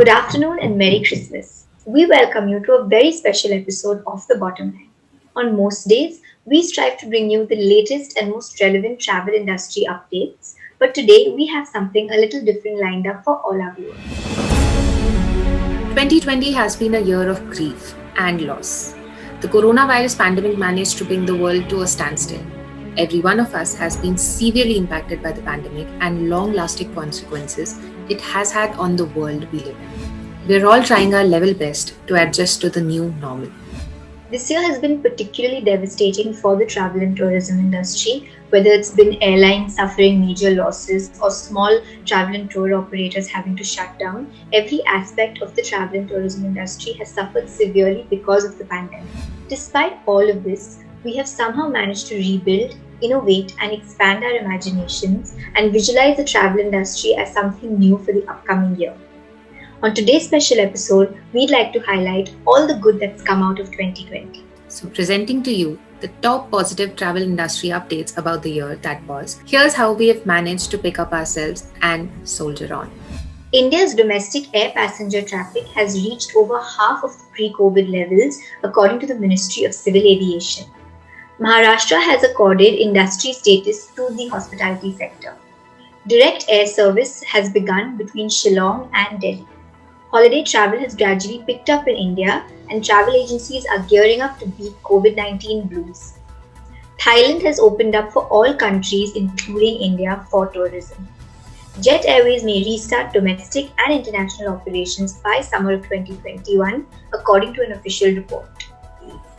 Good afternoon and Merry Christmas. We welcome you to a very special episode of The Bottom Line. On most days, we strive to bring you the latest and most relevant travel industry updates, but today we have something a little different lined up for all our viewers. 2020 has been a year of grief and loss. The coronavirus pandemic managed to bring the world to a standstill. Every one of us has been severely impacted by the pandemic and long-lasting consequences it has had on the world we live in. We're all trying our level best to adjust to the new normal. This year has been particularly devastating for the travel and tourism industry, whether it's been airlines suffering major losses or small travel and tour operators having to shut down. Every aspect of the travel and tourism industry has suffered severely because of the pandemic. Despite all of this, we have somehow managed to rebuild, innovate, and expand our imaginations and visualize the travel industry as something new for the upcoming year. On today's special episode, we'd like to highlight all the good that's come out of 2020. So, presenting to you the top positive travel industry updates about the year that was, here's how we have managed to pick up ourselves and soldier on. India's domestic air passenger traffic has reached over half of the pre-COVID levels, according to the Ministry of Civil Aviation. Maharashtra has accorded industry status to the hospitality sector. Direct air service has begun between Shillong and Delhi. Holiday travel has gradually picked up in India, and travel agencies are gearing up to beat COVID-19 blues. Thailand has opened up for all countries, including India, for tourism. Jet Airways may restart domestic and international operations by summer of 2021, according to an official report.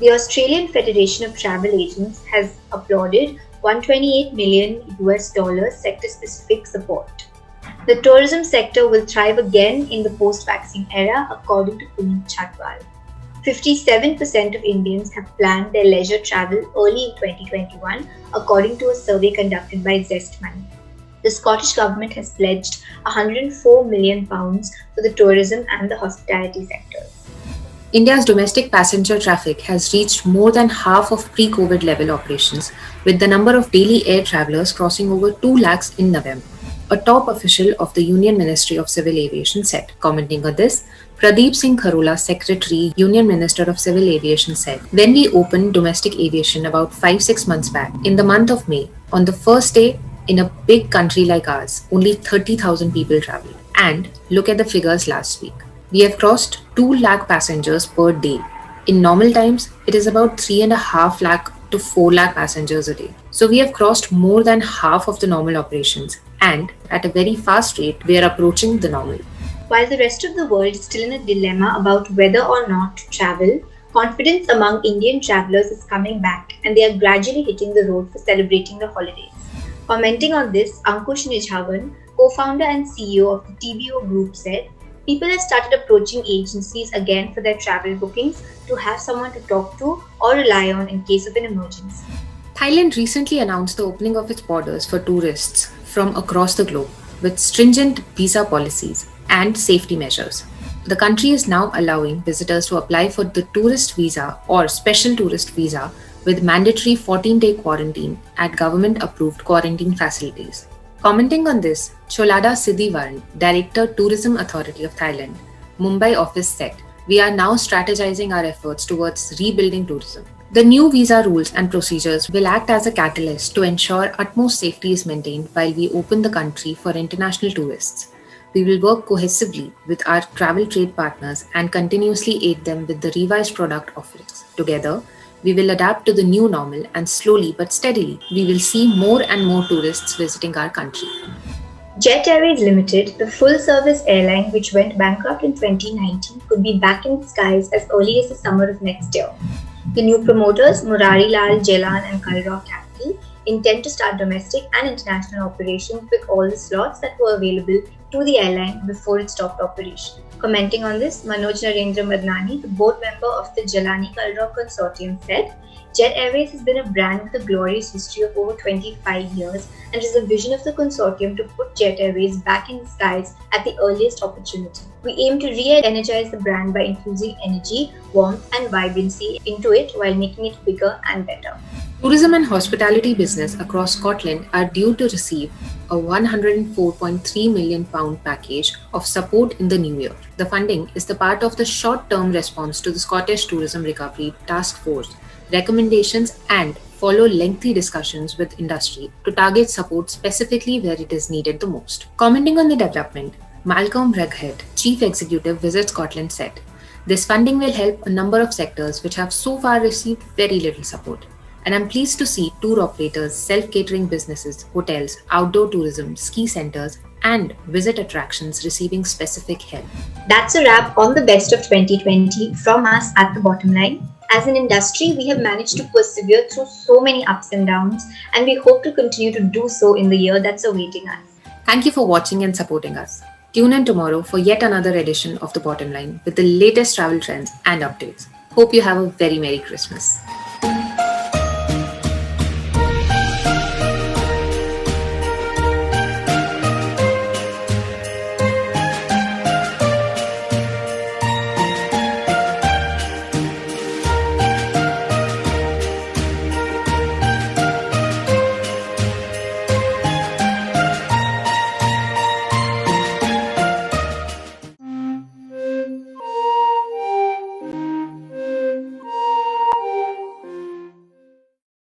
The Australian Federation of Travel Agents has applauded $128 million sector-specific support. The tourism sector will thrive again in the post-vaccine era, according to Puneet Chhatwal. 57% of Indians have planned their leisure travel early in 2021, according to a survey conducted by Zest Money. The Scottish Government has pledged £104 million for the tourism and the hospitality sectors. India's domestic passenger traffic has reached more than half of pre-COVID level operations, with the number of daily air travelers crossing over 2 lakhs in November. A top official of the Union Ministry of Civil Aviation said. Commenting on this, Pradeep Singh Kharola, Secretary, Union Minister of Civil Aviation said, "When we opened domestic aviation about 5-6 months back, in the month of May, on the first day in a big country like ours, only 30,000 people traveled. And look at the figures last week. We have crossed 2 lakh passengers per day. In normal times, it is about 3.5 lakh to 4 lakh passengers a day. So we have crossed more than half of the normal operations, and at a very fast rate, we are approaching the normal." While the rest of the world is still in a dilemma about whether or not to travel, confidence among Indian travelers is coming back, and they are gradually hitting the road for celebrating the holidays. Commenting on this, Ankush Nijhawan, co-founder and CEO of the TBO Group, said, "People have started approaching agencies again for their travel bookings to have someone to talk to or rely on in case of an emergency." Thailand recently announced the opening of its borders for tourists from across the globe with stringent visa policies and safety measures. The country is now allowing visitors to apply for the tourist visa or special tourist visa with mandatory 14-day quarantine at government-approved quarantine facilities. Commenting on this, Cholada Siddhivarn, Director Tourism Authority of Thailand, Mumbai office said, "We are now strategizing our efforts towards rebuilding tourism. The new visa rules and procedures will act as a catalyst to ensure utmost safety is maintained while we open the country for international tourists. We will work cohesively with our travel trade partners and continuously aid them with the revised product offerings. Together, we will adapt to the new normal, and slowly but steadily, we will see more and more tourists visiting our country." Jet Airways Limited, the full-service airline which went bankrupt in 2019, could be back in the skies as early as the summer of next year. The new promoters, Murari Lal Jalan and Kalrock Capital, intend to start domestic and international operations with all the slots that were available to the airline before it stopped operation. Commenting on this, Manoj Narendra Madnani, the board member of the Jalani Kalrock Consortium, said, "Jet Airways has been a brand with a glorious history of over 25 years, and it is the vision of the consortium to put Jet Airways back in the skies at the earliest opportunity. We aim to re-energize the brand by infusing energy, warmth, and vibrancy into it while making it bigger and better." Tourism and hospitality business across Scotland are due to receive a £104.3 million package of support in the new year. The funding is the part of the short-term response to the Scottish Tourism Recovery Task Force recommendations and follow lengthy discussions with industry to target support specifically where it is needed the most. Commenting on the development, Malcolm Reghead, Chief Executive Visit Scotland said, "This funding will help a number of sectors which have so far received very little support. And I'm pleased to see tour operators, self-catering businesses, hotels, outdoor tourism, ski centers, and visit attractions receiving specific help." That's a wrap on the best of 2020 from us at The Bottom Line. As an industry, we have managed to persevere through so many ups and downs, and we hope to continue to do so in the year that's awaiting us. Thank you for watching and supporting us. Tune in tomorrow for yet another edition of The Bottom Line with the latest travel trends and updates. Hope you have a very Merry Christmas.